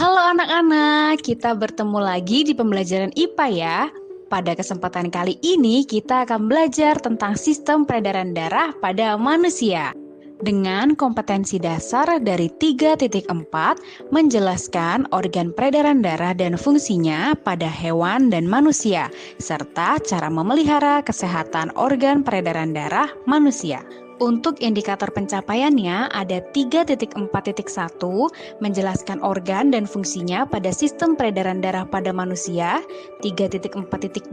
Halo anak-anak, kita bertemu lagi di pembelajaran IPA ya. Pada kesempatan kali ini kita akan belajar tentang sistem peredaran darah pada manusia. Dengan kompetensi dasar dari 3.4 menjelaskan organ peredaran darah dan fungsinya pada hewan dan manusia, serta cara memelihara kesehatan organ peredaran darah manusia. Untuk indikator pencapaiannya ada 3.4.1 menjelaskan organ dan fungsinya pada sistem peredaran darah pada manusia, 3.4.2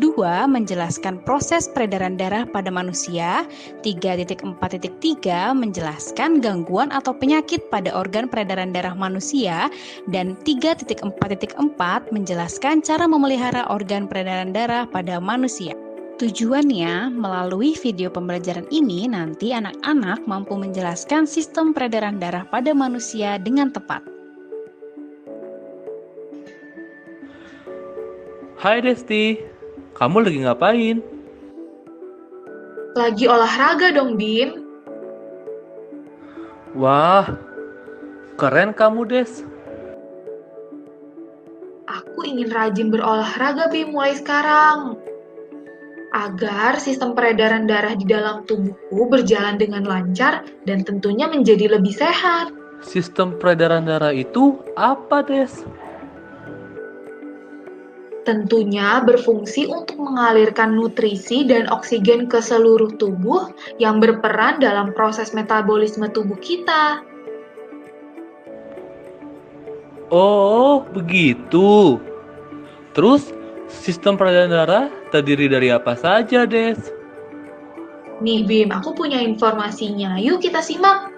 menjelaskan proses peredaran darah pada manusia, 3.4.3 menjelaskan gangguan atau penyakit pada organ peredaran darah manusia, dan 3.4.4 menjelaskan cara memelihara organ peredaran darah pada manusia. Tujuannya, melalui video pembelajaran ini nanti anak-anak mampu menjelaskan sistem peredaran darah pada manusia dengan tepat. Hai Desti, kamu lagi ngapain? Lagi olahraga dong, Bim. Wah, keren kamu Des. Aku ingin rajin berolahraga, Bim, mulai sekarang. Agar sistem peredaran darah di dalam tubuhku berjalan dengan lancar dan tentunya menjadi lebih sehat. Sistem peredaran darah itu apa Des? Tentunya berfungsi untuk mengalirkan nutrisi dan oksigen ke seluruh tubuh yang berperan dalam proses metabolisme tubuh kita. Oh, begitu. Terus, sistem peredaran darah terdiri dari apa saja Des? Nih, Bim, aku punya informasinya. Yuk kita simak.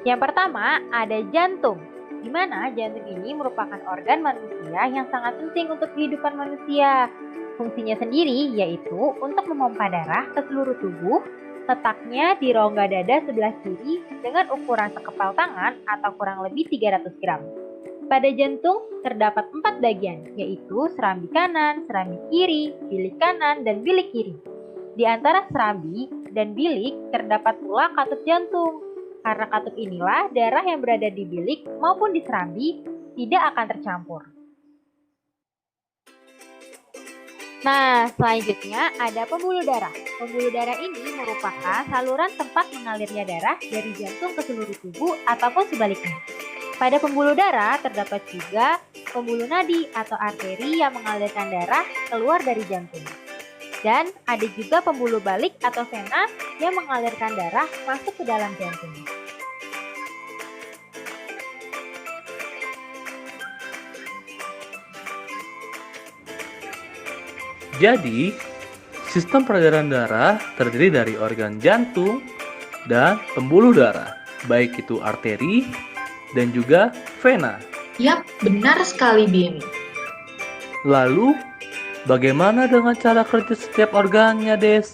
Yang pertama, ada jantung, di mana jantung ini merupakan organ manusia yang sangat penting untuk kehidupan manusia. Fungsinya sendiri yaitu untuk memompa darah ke seluruh tubuh, letaknya di rongga dada sebelah kiri dengan ukuran sekepal tangan atau kurang lebih 300 gram. Pada jantung terdapat 4 bagian, yaitu serambi kanan, serambi kiri, bilik kanan, dan bilik kiri. Di antara serambi dan bilik terdapat pula katup jantung. Karena katup inilah darah yang berada di bilik maupun di serambi tidak akan tercampur. Nah, selanjutnya ada pembuluh darah. Pembuluh darah ini merupakan saluran tempat mengalirnya darah dari jantung ke seluruh tubuh ataupun sebaliknya. Pada pembuluh darah terdapat juga pembuluh nadi atau arteri yang mengalirkan darah keluar dari jantung. Dan ada juga pembuluh balik atau vena yang mengalirkan darah masuk ke dalam jantung. Jadi, sistem peredaran darah terdiri dari organ jantung dan pembuluh darah, baik itu arteri dan juga vena. Yap, benar sekali, Bim. Lalu, bagaimana dengan cara kerja setiap organnya, Des?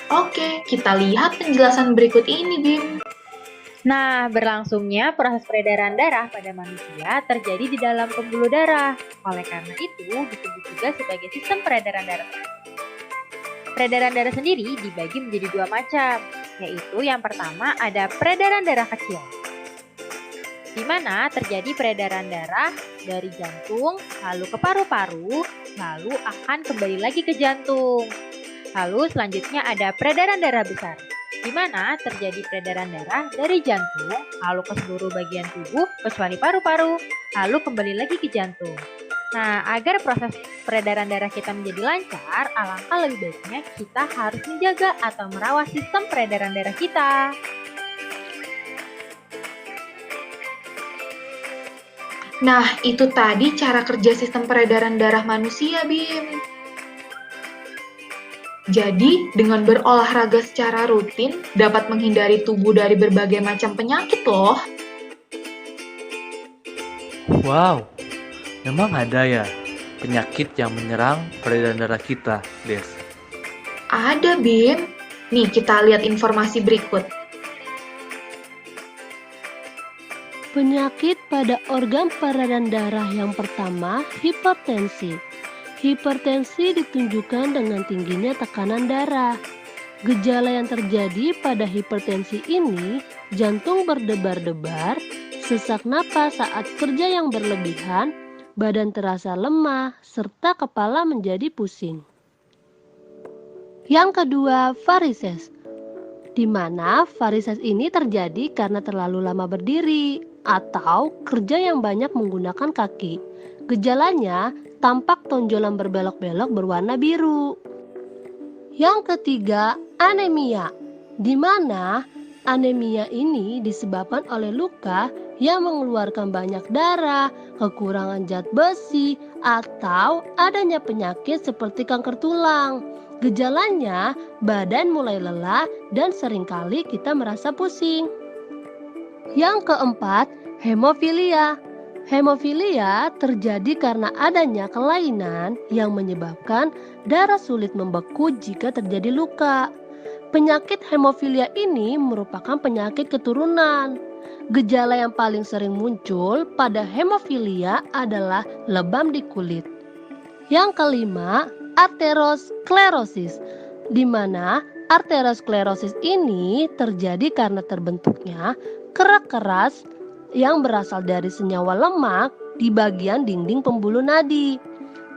Oke, kita lihat penjelasan berikut ini, Bim. Nah, berlangsungnya proses peredaran darah pada manusia terjadi di dalam pembuluh darah. Oleh karena itu, disebut juga sebagai sistem peredaran darah. Peredaran darah sendiri dibagi menjadi 2 macam, yaitu yang pertama ada peredaran darah kecil, di mana terjadi peredaran darah dari jantung, lalu ke paru-paru, lalu akan kembali lagi ke jantung. Lalu selanjutnya ada peredaran darah besar, di mana terjadi peredaran darah dari jantung, lalu ke seluruh bagian tubuh kecuali paru-paru, lalu kembali lagi ke jantung. Nah, agar proses peredaran darah kita menjadi lancar, alangkah lebih baiknya kita harus menjaga atau merawat sistem peredaran darah kita. Nah, itu tadi cara kerja sistem peredaran darah manusia, Bim. Jadi, dengan berolahraga secara rutin dapat menghindari tubuh dari berbagai macam penyakit loh. Wow, memang ada ya penyakit yang menyerang peredaran darah kita, Des? Ada, Bim. Nih, kita lihat informasi berikut. Penyakit pada organ peredaran darah yang pertama, hipertensi. Hipertensi ditunjukkan dengan tingginya tekanan darah. Gejala yang terjadi pada hipertensi ini jantung berdebar-debar, sesak napas saat kerja yang berlebihan, badan terasa lemah, serta kepala menjadi pusing. Yang kedua, varises, di mana varises ini terjadi karena terlalu lama berdiri atau kerja yang banyak menggunakan kaki. Gejalanya tampak tonjolan berbelok-belok berwarna biru. Yang ketiga, anemia, di mana anemia ini disebabkan oleh luka yang mengeluarkan banyak darah, kekurangan zat besi, atau adanya penyakit seperti kanker tulang. Gejalanya, badan mulai lelah dan seringkali kita merasa pusing. Yang keempat, hemofilia. Hemofilia terjadi karena adanya kelainan yang menyebabkan darah sulit membeku jika terjadi luka. Penyakit hemofilia ini merupakan penyakit keturunan. Gejala yang paling sering muncul pada hemofilia adalah lebam di kulit. Yang kelima, aterosklerosis, di mana aterosklerosis ini terjadi karena terbentuknya kerak keras yang berasal dari senyawa lemak di bagian dinding pembuluh nadi.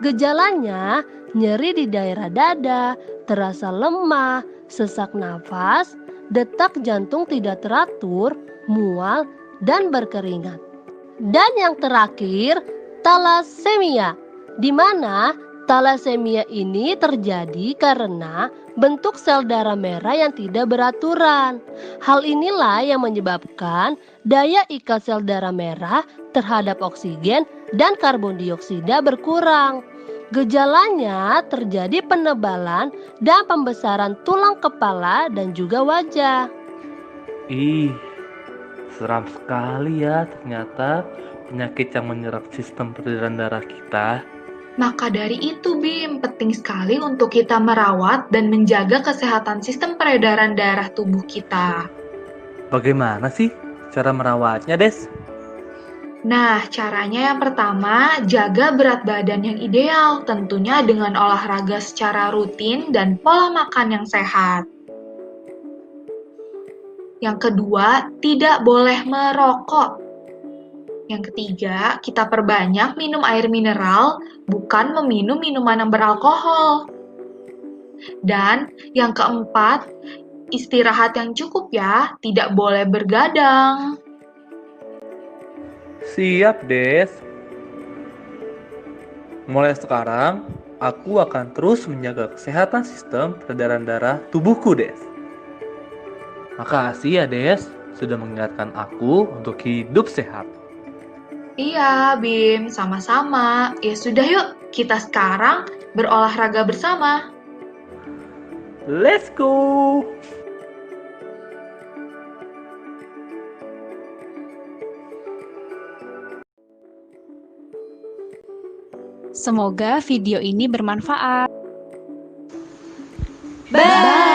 Gejalanya nyeri di daerah dada, terasa lemah, sesak nafas, detak jantung tidak teratur, mual, dan berkeringat. Dan yang terakhir, talasemia, di mana talasemia ini terjadi karena bentuk sel darah merah yang tidak beraturan. Hal inilah yang menyebabkan daya ikat sel darah merah terhadap oksigen dan karbon dioksida berkurang. Gejalanya terjadi penebalan dan pembesaran tulang kepala dan juga wajah. Ih, seram sekali ya ternyata penyakit yang menyerang sistem peredaran darah kita. Maka dari itu, Bim, penting sekali untuk kita merawat dan menjaga kesehatan sistem peredaran darah tubuh kita. Bagaimana sih cara merawatnya, Des? Nah, caranya yang pertama, jaga berat badan yang ideal, tentunya dengan olahraga secara rutin dan pola makan yang sehat. Yang kedua, tidak boleh merokok. Yang ketiga, kita perbanyak minum air mineral, bukan meminum minuman yang beralkohol. Dan yang keempat, istirahat yang cukup ya, tidak boleh bergadang. Siap, Des. Mulai sekarang, aku akan terus menjaga kesehatan sistem peredaran darah tubuhku, Des. Makasih ya, Des, sudah mengingatkan aku untuk hidup sehat. Iya, Bim, sama-sama. Ya sudah yuk, kita sekarang berolahraga bersama. Let's go! Semoga video ini bermanfaat. Bye!